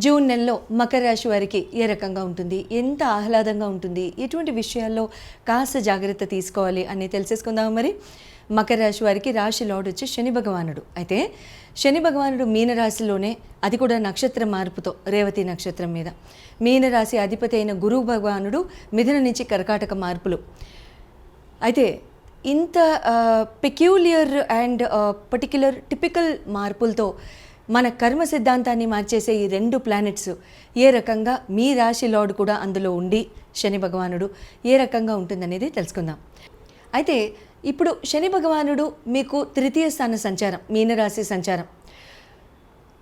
June నెలలో మకర రాశి వారికి ఏ రకంగా ఉంటుంది, ఎంత ఆహ్లాదంగా ఉంటుంది, ఎటువంటి విషయాల్లో కాస్త జాగ్రత్త తీసుకోవాలి అని తెలిసేసుకుందాం. మరి మకర రాశి వారికి రాశి లార్డ్ వచ్చి శని భగవానుడు. అయితే శని భగవానుడు మీనరాశిలోనే, అది కూడా నక్షత్ర మార్పుతో రేవతి నక్షత్రం మీద. మీనరాశి అధిపతి అయిన గురువు భగవానుడు మిథున నుంచి కర్కాటక మార్పులు. అయితే ఇంత పెక్యూలియర్ అండ్ పర్టిక్యులర్ టిపికల్ మార్పులతో మన కర్మ సిద్ధాంతాన్ని మార్చేసే ఈ రెండు ప్లానెట్స్ ఏ రకంగా, మీ రాశి లార్డ్ కూడా అందులో ఉండి శని భగవానుడు ఏ రకంగా ఉంటుందనేది తెలుసుకుందాం. అయితే ఇప్పుడు శని భగవానుడు మీకు తృతీయ స్థాన సంచారం, మీనరాశి సంచారం.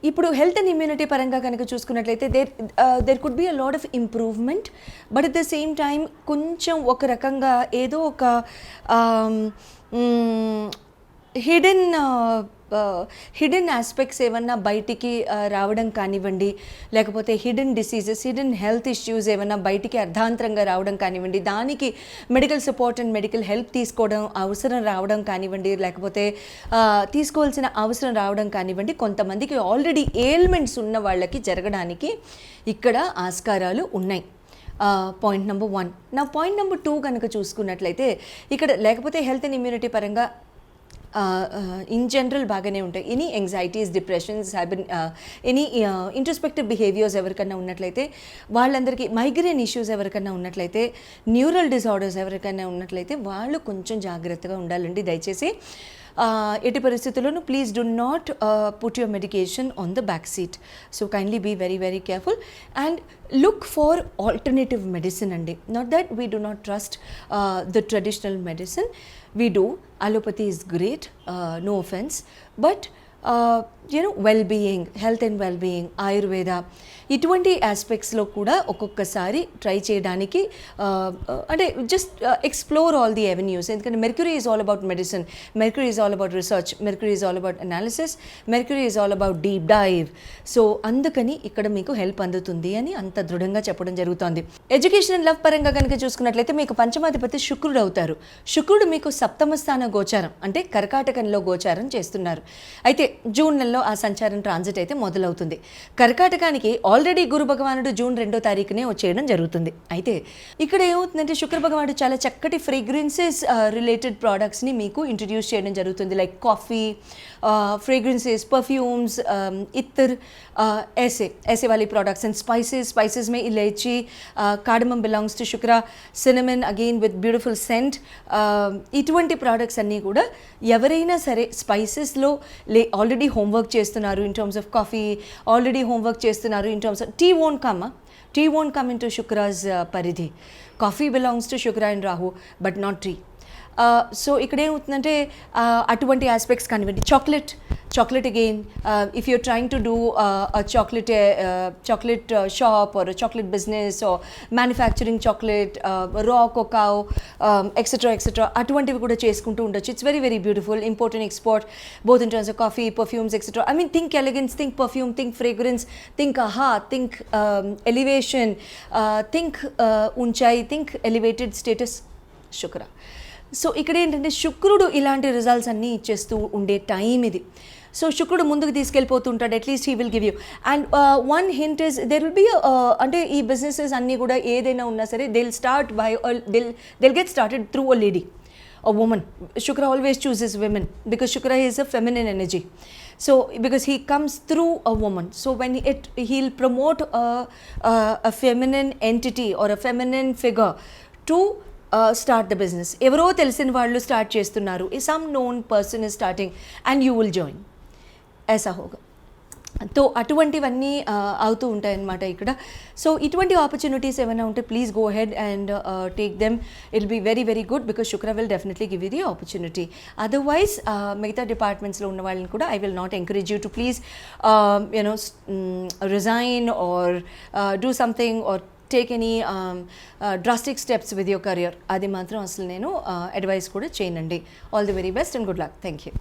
ఇప్పుడు హెల్త్ అండ్ ఇమ్యూనిటీ పరంగా కనుక చూసుకున్నట్లయితే there could be a lot of improvement, but at the same time కొంచెం ఒక రకంగా ఏదో ఒక హిడెన్ ఆస్పెక్ట్స్ ఏమన్నా బయటికి రావడం కానివ్వండి, లేకపోతే hidden diseases, hidden health issues ఏమన్నా బయటికి అర్ధాంతరంగా రావడం కానివ్వండి, దానికి medical support and medical help తీసుకోవడం అవసరం రావడం కానివ్వండి, లేకపోతే తీసుకోవాల్సిన అవసరం రావడం కానివ్వండి, కొంతమందికి ఆల్రెడీ ఎయిల్మెంట్స్ ఉన్న వాళ్ళకి జరగడానికి ఇక్కడ ఆస్కారాలు ఉన్నాయి. Point number 1. నా పాయింట్ నెంబర్ 2 కనుక చూసుకున్నట్లయితే ఇక్కడ లేకపోతే హెల్త్ అండ్ ఇమ్యూనిటీ పరంగా ఇన్ జనరల్ బాగానే ఉంటాయి. Any anxieties, depressions, any introspective behaviours ఎవరికన్నా ఉన్నట్లయితే వాళ్ళందరికీ, మైగ్రేన్ ఇష్యూస్ ఎవరికన్నా ఉన్నట్లయితే, న్యూరల్ డిజార్డర్స్ ఎవరికైనా ఉన్నట్లయితే వాళ్ళు కొంచెం జాగ్రత్తగా ఉండాలండి దయచేసి. ఎట్టి పరిస్థితుల్లోనూ please do not put your medication on the back seat. So kindly be very very careful and look for alternative medicine అండి. Not that we do not trust the traditional medicine. We do. Allopathy is great, no offense, but well-being, health and well-being, Ayurveda, ఇటువంటి ఆస్పెక్ట్స్లో కూడా ఒక్కొక్కసారి try చేయడానికి అంటే just explore all the avenues. ఎందుకంటే Mercury is all about medicine, Mercury is all about research, Mercury is all about analysis, Mercury is all about deep dive. So అందుకని ఇక్కడ మీకు help అందుతుంది అని అంత దృఢంగా చెప్పడం జరుగుతోంది. ఎడ్యుకేషన్ అండ్ లవ్ పరంగా కనుక చూసుకున్నట్లయితే మీకు పంచమాధిపతి శుక్రుడు అవుతారు. శుక్రుడు మీకు సప్తమ స్థాన గోచారం అంటే కర్కాటకంలో గోచారం చేస్తున్నారు. అయితే జూన్ నెలలో ఆ సంచారం ట్రాన్సిట్ అయితే మొదలవుతుంది. కర్కాటకానికి ఆల్రెడీ గురు భగవానుడు జూన్ 2వ తారీఖునే వచ్చేయడం జరుగుతుంది. అయితే ఇక్కడ ఏమవుతుందంటే శుక్ర భగవానుడు చాలా చక్కటి ఫ్రేగ్రెన్సెస్ రిలేటెడ్ ప్రోడక్ట్స్ని మీకు ఇంట్రడ్యూస్ చేయడం జరుగుతుంది. లైక్ కాఫీ, फ्रेग्रेंसेस, परफ्यूम्स, इत्र, ऐसे वाली प्रोडक्ट्स एंड स्पाइसेस में इलायची, cardamom belongs to Shukra, cinnamon again with beautiful scent. ఇటువంటి ప్రోడక్ట్స్ అన్నీ కూడా ఎవరైనా సరే స్పైసెస్లో ఆల్రెడీ హోంవర్క్ చేస్తున్నారు in terms of coffee, already homework చేస్తున్నారు in terms of tea won't come into Shukra's paridhi. Coffee belongs to Shukra and Rahu, but not tea. So ఇక్కడ ఏమవుతుందంటే అటువంటి ఆస్పెక్ట్స్ కానివ్వండి. Chocolate again, if you're trying to do chocolate shop or chocolate business or manufacturing chocolate, raw cocoa, etcetera అటువంటివి కూడా చేసుకుంటూ ఉండొచ్చు. It's very very beautiful. Import and export both in terms of coffee, perfumes, etcetera. I mean think elegance, think perfume, think fragrance, think ఆహా, think elevation, think ఉంచాయి, think elevated status, Shukra. So ఇక్కడ ఏంటంటే శుక్రుడు ఇలాంటి రిజల్ట్స్ అన్నీ ఇచ్చేస్తూ ఉండే time ఇది. సో శుక్రుడు ముందుకు తీసుకెళ్ళిపోతుంటాడు. At least he will give you. And one hint is there will be అంటే ఈ బిజినెసెస్ అన్నీ కూడా ఏదైనా ఉన్నా సరే they'll get started through a lady, a woman. Shukra always chooses women because Shukra is a feminine energy. So because he comes through a woman, so when he'll promote a feminine entity or a feminine figure to start the business. ఎవరో తెలిసిన వాళ్ళు start చేస్తున్నారు, some known person is starting and you will join. ऐसा होगा. తో అటువంటివన్నీ అవుతూ ఉంటాయన్నమాట ఇక్కడ. సో ఇటువంటి ఆపర్చునిటీస్ ఏమైనా ఉంటే please go ahead and take them. It will be very very good because Shukra will definitely give you the opportunity. Otherwise మిగతా డిపార్ట్మెంట్స్లో ఉన్న వాళ్ళని కూడా I will not encourage you to please resign or do something or take any drastic steps with your career. అది మాత్రం అసలు నేను advice కూడా చేయనండి. All the very best and good luck. Thank you.